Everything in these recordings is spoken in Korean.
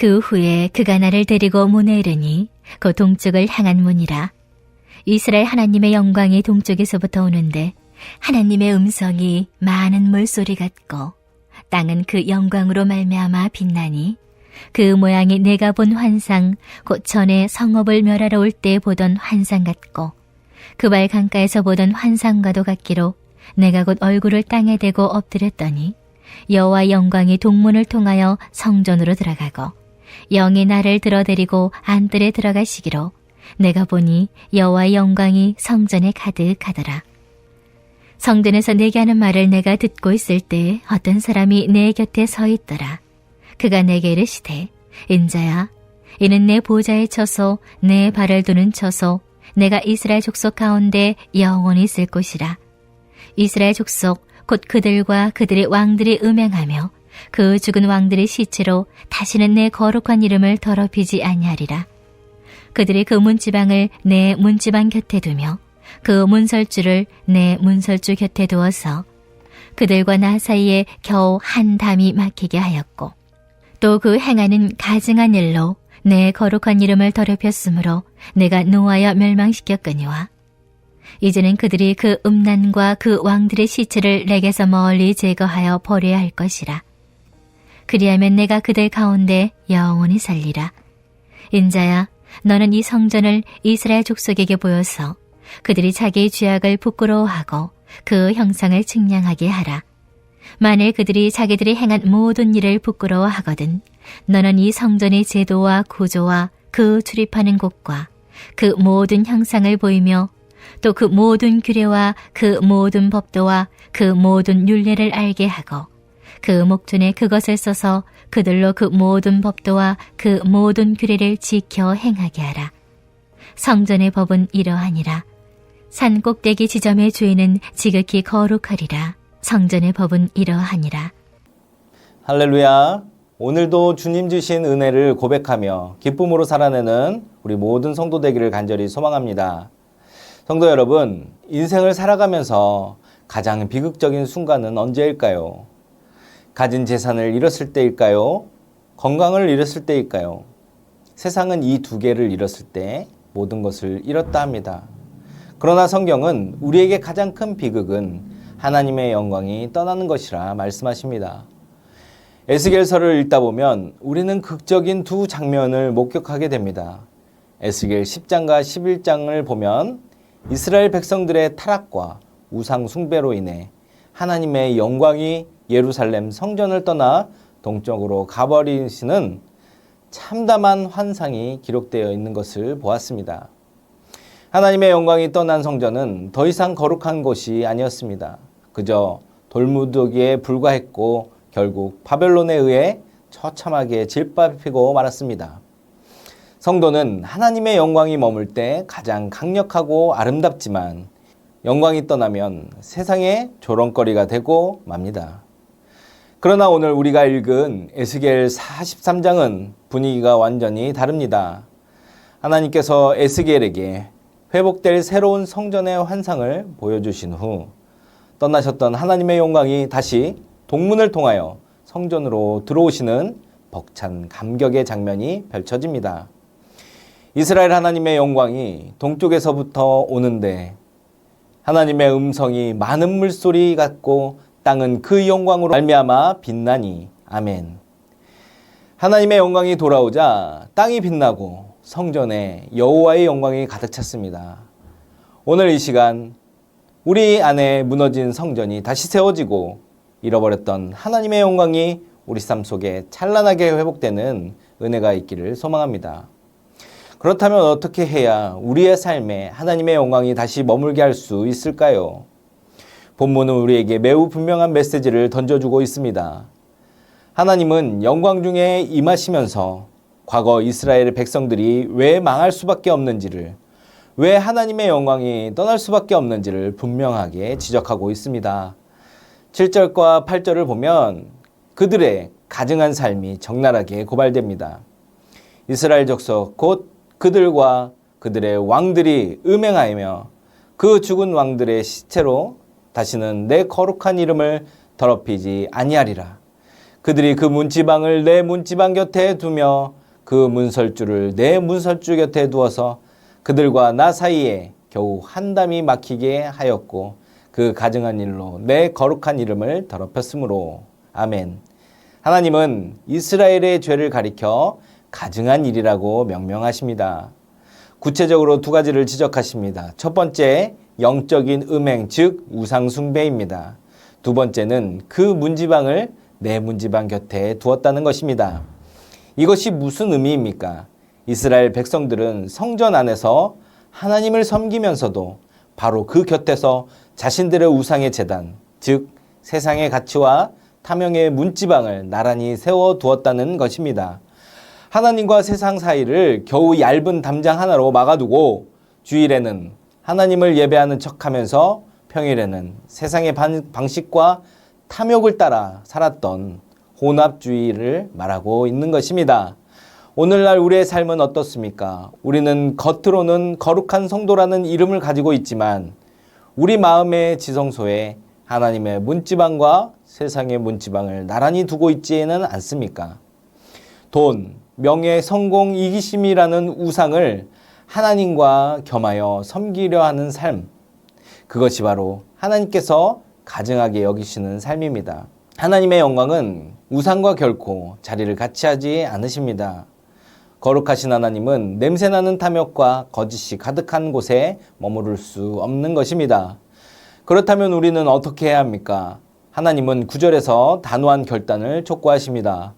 그 후에 그가 나를 데리고 문에 이르니 그 동쪽을 향한 문이라. 이스라엘 하나님의 영광이 동쪽에서부터 오는데 하나님의 음성이 많은 물소리 같고 땅은 그 영광으로 말미암아 빛나니 그 모양이 내가 본 환상 곧 전에 성읍을 멸하러 올 때 보던 환상 같고 그 발 강가에서 보던 환상과도 같기로 내가 곧 얼굴을 땅에 대고 엎드렸더니 여호와의 영광이 동문을 통하여 성전으로 들어가고 영이 나를 들어데리고 안뜰에 들어가시기로 내가 보니 여호와의 영광이 성전에 가득하더라. 성전에서 내게 하는 말을 내가 듣고 있을 때 어떤 사람이 내 곁에 서 있더라. 그가 내게 이르시되 인자야 이는 내 보좌에 처소 내 발을 두는 처소 내가 이스라엘 족속 가운데 영원히 있을 곳이라. 이스라엘 족속 곧 그들과 그들의 왕들이 음행하며 그 죽은 왕들의 시체로 다시는 내 거룩한 이름을 더럽히지 아니하리라. 그들이 그 문지방을 내 문지방 곁에 두며 그 문설주를 내 문설주 곁에 두어서 그들과 나 사이에 겨우 한 담이 막히게 하였고 또 그 행하는 가증한 일로 내 거룩한 이름을 더럽혔으므로 내가 노하여 멸망시켰거니와 이제는 그들이 그 음란과 그 왕들의 시체를 내게서 멀리 제거하여 버려야 할 것이라. 그리하면 내가 그들 가운데 영원히 살리라. 인자야 너는 이 성전을 이스라엘 족속에게 보여서 그들이 자기의 죄악을 부끄러워하고 그 형상을 측량하게 하라. 만일 그들이 자기들이 행한 모든 일을 부끄러워하거든 너는 이 성전의 제도와 구조와 그 출입하는 곳과 그 모든 형상을 보이며 또 그 모든 규례와 그 모든 법도와 그 모든 율례를 알게 하고 그 목전에 그것을 써서 그들로 그 모든 법도와 그 모든 규례를 지켜 행하게 하라. 성전의 법은 이러하니라. 산 꼭대기 지점의 죄는 지극히 거룩하리라. 성전의 법은 이러하니라. 할렐루야. 오늘도 주님 주신 은혜를 고백하며 기쁨으로 살아내는 우리 모든 성도 되기를 간절히 소망합니다. 성도 여러분, 인생을 살아가면서 가장 비극적인 순간은 언제일까요? 가진 재산을 잃었을 때일까요? 건강을 잃었을 때일까요? 세상은 이 두 개를 잃었을 때 모든 것을 잃었다 합니다. 그러나 성경은 우리에게 가장 큰 비극은 하나님의 영광이 떠나는 것이라 말씀하십니다. 에스겔서를 읽다 보면 우리는 극적인 두 장면을 목격하게 됩니다. 에스겔 10장과 11장을 보면 이스라엘 백성들의 타락과 우상 숭배로 인해 하나님의 영광이 예루살렘 성전을 떠나 동쪽으로 가버리시는 참담한 환상이 기록되어 있는 것을 보았습니다. 하나님의 영광이 떠난 성전은 더 이상 거룩한 곳이 아니었습니다. 그저 돌무더기에 불과했고 결국 바벨론에 의해 처참하게 질밟히고 말았습니다. 성도는 하나님의 영광이 머물 때 가장 강력하고 아름답지만 영광이 떠나면 세상의 조롱거리가 되고 맙니다. 그러나 오늘 우리가 읽은 에스겔 43장은 분위기가 완전히 다릅니다. 하나님께서 에스겔에게 회복될 새로운 성전의 환상을 보여주신 후 떠나셨던 하나님의 영광이 다시 동문을 통하여 성전으로 들어오시는 벅찬 감격의 장면이 펼쳐집니다. 이스라엘 하나님의 영광이 동쪽에서부터 오는데 하나님의 음성이 많은 물소리 같고 땅은 그 영광으로 말미암아 빛나니. 아멘. 하나님의 영광이 돌아오자 땅이 빛나고 성전에 여호와의 영광이 가득 찼습니다. 오늘 이 시간 우리 안에 무너진 성전이 다시 세워지고 잃어버렸던 하나님의 영광이 우리 삶 속에 찬란하게 회복되는 은혜가 있기를 소망합니다. 그렇다면 어떻게 해야 우리의 삶에 하나님의 영광이 다시 머물게 할 수 있을까요? 본문은 우리에게 매우 분명한 메시지를 던져주고 있습니다. 하나님은 영광 중에 임하시면서 과거 이스라엘 백성들이 왜 망할 수밖에 없는지를, 왜 하나님의 영광이 떠날 수밖에 없는지를 분명하게 지적하고 있습니다. 7절과 8절을 보면 그들의 가증한 삶이 적나라하게 고발됩니다. 이스라엘 족속 곧 그들과 그들의 왕들이 음행하며 그 죽은 왕들의 시체로 다시는 내 거룩한 이름을 더럽히지 아니하리라. 그들이 그 문지방을 내 문지방 곁에 두며 그 문설주를 내 문설주 곁에 두어서 그들과 나 사이에 겨우 한 담이 막히게 하였고 그 가증한 일로 내 거룩한 이름을 더럽혔으므로. 아멘. 하나님은 이스라엘의 죄를 가리켜 가증한 일이라고 명명하십니다. 구체적으로 두 가지를 지적하십니다. 첫 번째, 영적인 음행, 즉 우상 숭배입니다. 두 번째는 그 문지방을 내 문지방 곁에 두었다는 것입니다. 이것이 무슨 의미입니까? 이스라엘 백성들은 성전 안에서 하나님을 섬기면서도 바로 그 곁에서 자신들의 우상의 제단, 즉 세상의 가치와 탐욕의 문지방을 나란히 세워두었다는 것입니다. 하나님과 세상 사이를 겨우 얇은 담장 하나로 막아두고 주일에는 하나님을 예배하는 척하면서 평일에는 세상의 방식과 탐욕을 따라 살았던 혼합주의를 말하고 있는 것입니다. 오늘날 우리의 삶은 어떻습니까? 우리는 겉으로는 거룩한 성도라는 이름을 가지고 있지만 우리 마음의 지성소에 하나님의 문지방과 세상의 문지방을 나란히 두고 있지는 않습니까? 돈, 명예, 성공, 이기심이라는 우상을 하나님과 겸하여 섬기려 하는 삶, 그것이 바로 하나님께서 가증하게 여기시는 삶입니다. 하나님의 영광은 우상과 결코 자리를 같이 하지 않으십니다. 거룩하신 하나님은 냄새나는 탐욕과 거짓이 가득한 곳에 머무를 수 없는 것입니다. 그렇다면 우리는 어떻게 해야 합니까? 하나님은 9절에서 단호한 결단을 촉구하십니다.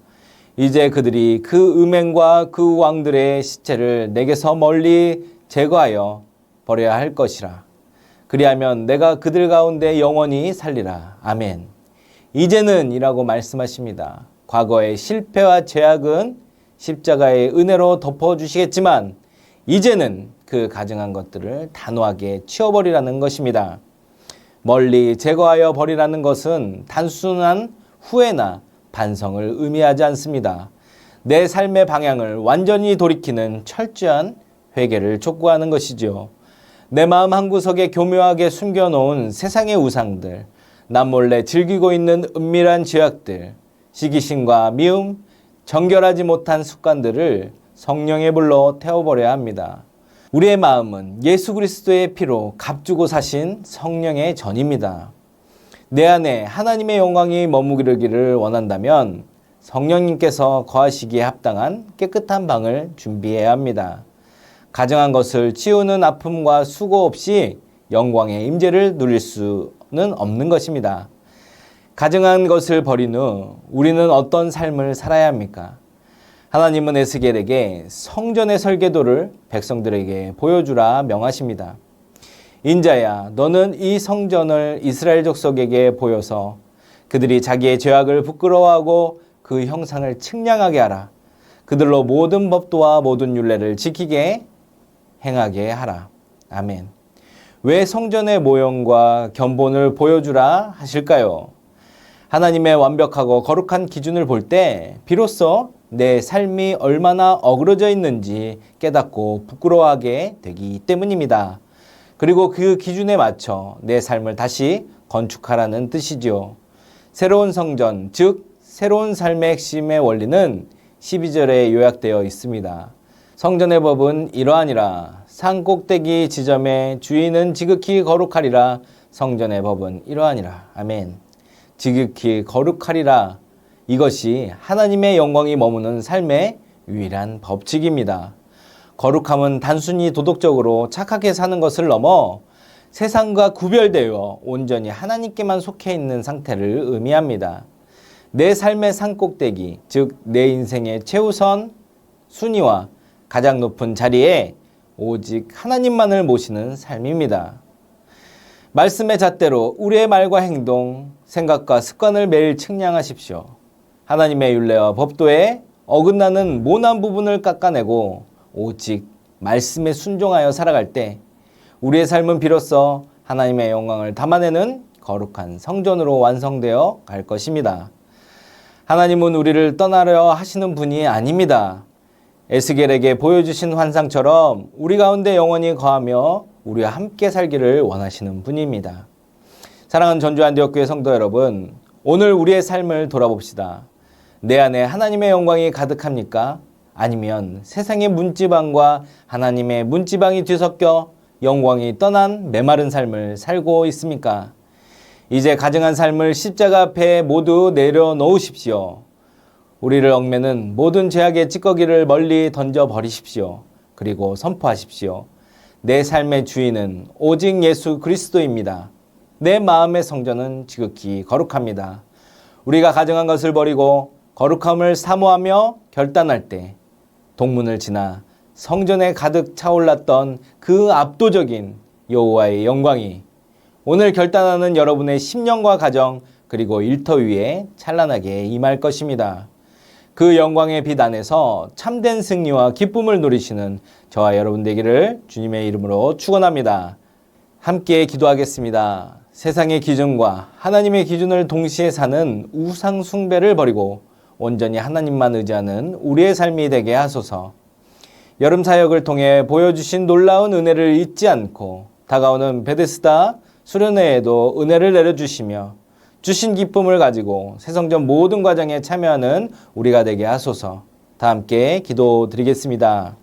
이제 그들이 그 음행과 그 왕들의 시체를 내게서 멀리 제거하여 버려야 할 것이라. 그리하면 내가 그들 가운데 영원히 살리라. 아멘. 이제는 이라고 말씀하십니다. 과거의 실패와 죄악은 십자가의 은혜로 덮어주시겠지만 이제는 그 가증한 것들을 단호하게 치워버리라는 것입니다. 멀리 제거하여 버리라는 것은 단순한 후회나 반성을 의미하지 않습니다. 내 삶의 방향을 완전히 돌이키는 철저한 회개를 촉구하는 것이죠. 내 마음 한구석에 교묘하게 숨겨놓은 세상의 우상들, 남몰래 즐기고 있는 은밀한 죄악들, 시기심과 미움, 정결하지 못한 습관들을 성령의 불로 태워버려야 합니다. 우리의 마음은 예수 그리스도의 피로 값주고 사신 성령의 전입니다. 내 안에 하나님의 영광이 머무르기를 원한다면 성령님께서 거하시기에 합당한 깨끗한 방을 준비해야 합니다. 가증한 것을 치우는 아픔과 수고 없이 영광의 임재를 누릴 수는 없는 것입니다. 가증한 것을 버린 후 우리는 어떤 삶을 살아야 합니까? 하나님은 에스겔에게 성전의 설계도를 백성들에게 보여주라 명하십니다. 인자야, 너는 이 성전을 이스라엘 족속에게 보여서 그들이 자기의 죄악을 부끄러워하고 그 형상을 측량하게 하라. 그들로 모든 법도와 모든 율례를 지키게 행하게 하라. 아멘. 왜 성전의 모형과 견본을 보여주라 하실까요? 하나님의 완벽하고 거룩한 기준을 볼 때 비로소 내 삶이 얼마나 어그러져 있는지 깨닫고 부끄러워하게 되기 때문입니다. 그리고 그 기준에 맞춰 내 삶을 다시 건축하라는 뜻이죠. 새로운 성전, 즉 새로운 삶의 핵심의 원리는 12절에 요약되어 있습니다. 성전의 법은 이러하니라. 산 꼭대기 지점에 주인은 지극히 거룩하리라. 성전의 법은 이러하니라. 아멘. 지극히 거룩하리라. 이것이 하나님의 영광이 머무는 삶의 유일한 법칙입니다. 거룩함은 단순히 도덕적으로 착하게 사는 것을 넘어 세상과 구별되어 온전히 하나님께만 속해 있는 상태를 의미합니다. 내 삶의 산꼭대기, 즉 내 인생의 최우선 순위와 가장 높은 자리에 오직 하나님만을 모시는 삶입니다. 말씀의 잣대로 우리의 말과 행동, 생각과 습관을 매일 측량하십시오. 하나님의 율례와 법도에 어긋나는 모난 부분을 깎아내고 오직 말씀에 순종하여 살아갈 때 우리의 삶은 비로소 하나님의 영광을 담아내는 거룩한 성전으로 완성되어 갈 것입니다. 하나님은 우리를 떠나려 하시는 분이 아닙니다. 에스겔에게 보여주신 환상처럼 우리 가운데 영원히 거하며 우리와 함께 살기를 원하시는 분입니다. 사랑하는 전주안디옥교회 성도 여러분, 오늘 우리의 삶을 돌아봅시다. 내 안에 하나님의 영광이 가득합니까? 아니면 세상의 문지방과 하나님의 문지방이 뒤섞여 영광이 떠난 메마른 삶을 살고 있습니까? 이제 가증한 삶을 십자가 앞에 모두 내려놓으십시오. 우리를 얽매는 모든 죄악의 찌꺼기를 멀리 던져버리십시오. 그리고 선포하십시오. 내 삶의 주인은 오직 예수 그리스도입니다. 내 마음의 성전은 지극히 거룩합니다. 우리가 가증한 것을 버리고 거룩함을 사모하며 결단할 때 동문을 지나 성전에 가득 차올랐던 그 압도적인 여호와의 영광이 오늘 결단하는 여러분의 심령과 가정 그리고 일터 위에 찬란하게 임할 것입니다. 그 영광의 빛 안에서 참된 승리와 기쁨을 누리시는 저와 여러분 되기를 주님의 이름으로 축원합니다. 함께 기도하겠습니다. 세상의 기준과 하나님의 기준을 동시에 사는 우상 숭배를 버리고 온전히 하나님만 의지하는 우리의 삶이 되게 하소서. 여름 사역을 통해 보여주신 놀라운 은혜를 잊지 않고 다가오는 베데스다 수련회에도 은혜를 내려주시며 주신 기쁨을 가지고 새성전 모든 과정에 참여하는 우리가 되게 하소서. 다 함께 기도드리겠습니다.